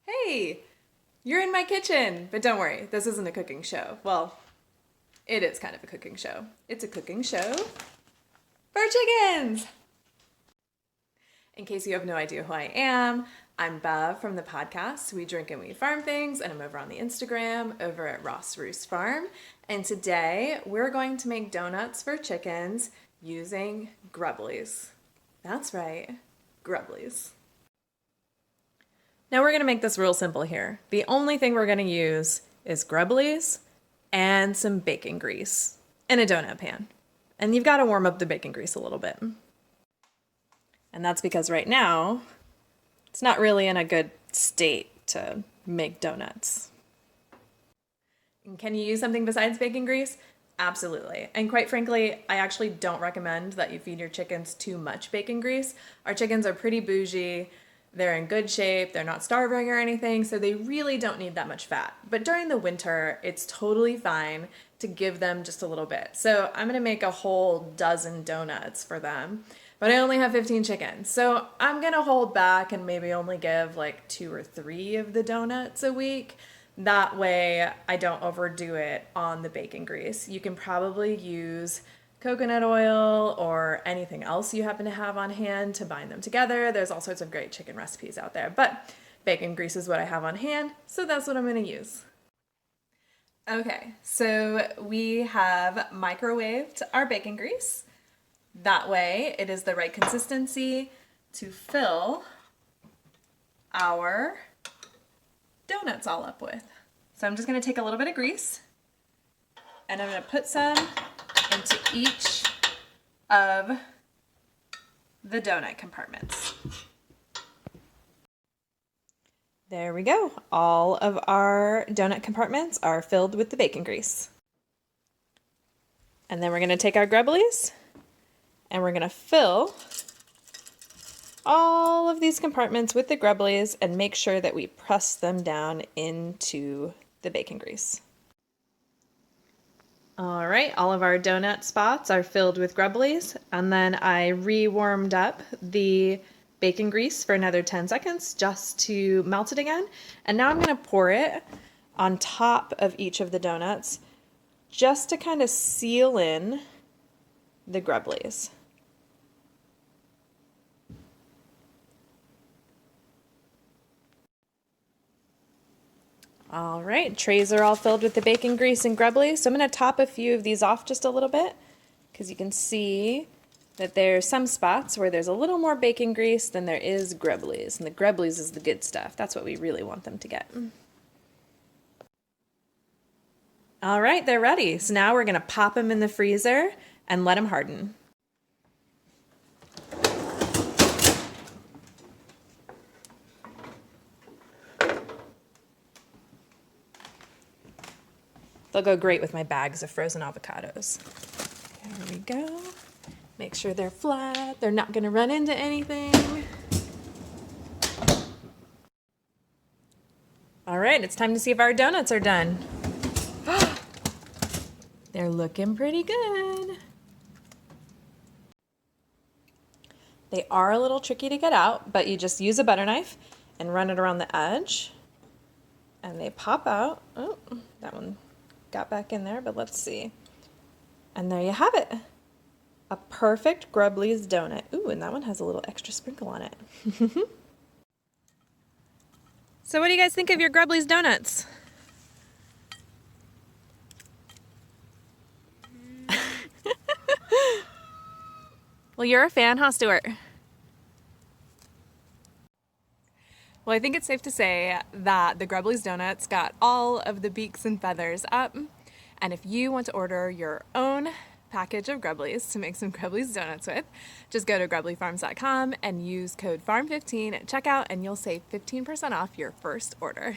Hey, you're in my kitchen. But don't worry, this isn't a cooking show. Well, it is kind of a cooking show. It's a cooking show for chickens. In case you have no idea who I am, I'm Bev from the podcast We Drink and We Farm Things, and I'm over on the Instagram over at Ross Roost Farm. And today we're going to make donuts for chickens using Grubblies. That's right, Grubblies. Now we're going to make this real simple here. The only thing we're going to use is Grubblies and some bacon grease in a donut pan. And you've got to warm up the bacon grease a little bit. And that's because right now, it's not really in a good state to make donuts. And can you use something besides bacon grease? Absolutely. And quite frankly, I actually don't recommend that you feed your chickens too much bacon grease. Our chickens are pretty bougie. They're in good shape, they're not starving or anything, so they really don't need that much fat. But during the winter, it's totally fine to give them just a little bit. So I'm gonna make a whole dozen donuts for them, but I only have 15 chickens. So I'm gonna hold back and maybe only give like 2 or 3 of the donuts a week. That way I don't overdo it on the bacon grease. You can probably use coconut oil or anything else you happen to have on hand to bind them together. There's all sorts of great chicken recipes out there, but bacon grease is what I have on hand, so that's what I'm gonna use. Okay, so we have microwaved our bacon grease. That way it is the right consistency to fill our donuts all up with. So I'm just gonna take a little bit of grease and I'm gonna put some into each of the donut compartments. There we go. All of our donut compartments are filled with the bacon grease. And then we're going to take our Grubblies and we're going to fill all of these compartments with the Grubblies and make sure that we press them down into the bacon grease. All right, all of our donut spots are filled with Grubblies, and then I re-warmed up the bacon grease for another 10 seconds just to melt it again. And now I'm gonna pour it on top of each of the donuts just to kind of seal in the Grubblies. All right, trays are all filled with the bacon grease and Grubbly. So I'm going to top a few of these off just a little bit because you can see that there's some spots where there's a little more bacon grease than there is Grubblies. And the Grubblies is the good stuff. That's what we really want them to get. All right, they're ready. So now we're going to pop them in the freezer and let them harden. They'll go great with my bags of frozen avocados. There we go. Make sure they're flat. They're not going to run into anything. All right, it's time to see if our donuts are done. They're looking pretty good. They are a little tricky to get out, but you just use a butter knife and run it around the edge. And they pop out. Oh, that one got back in there, but let's see. And there you have it. A perfect Grubblies donut. Ooh, and that one has a little extra sprinkle on it. So what do you guys think of your Grubblies donuts? Well, you're a fan, huh, Stuart? Well, I think it's safe to say that the Grubblies Donuts got all of the beaks and feathers up. And if you want to order your own package of Grubblies to make some Grubblies Donuts with, just go to grubblyfarms.com and use code FARM15 at checkout and you'll save 15% off your first order.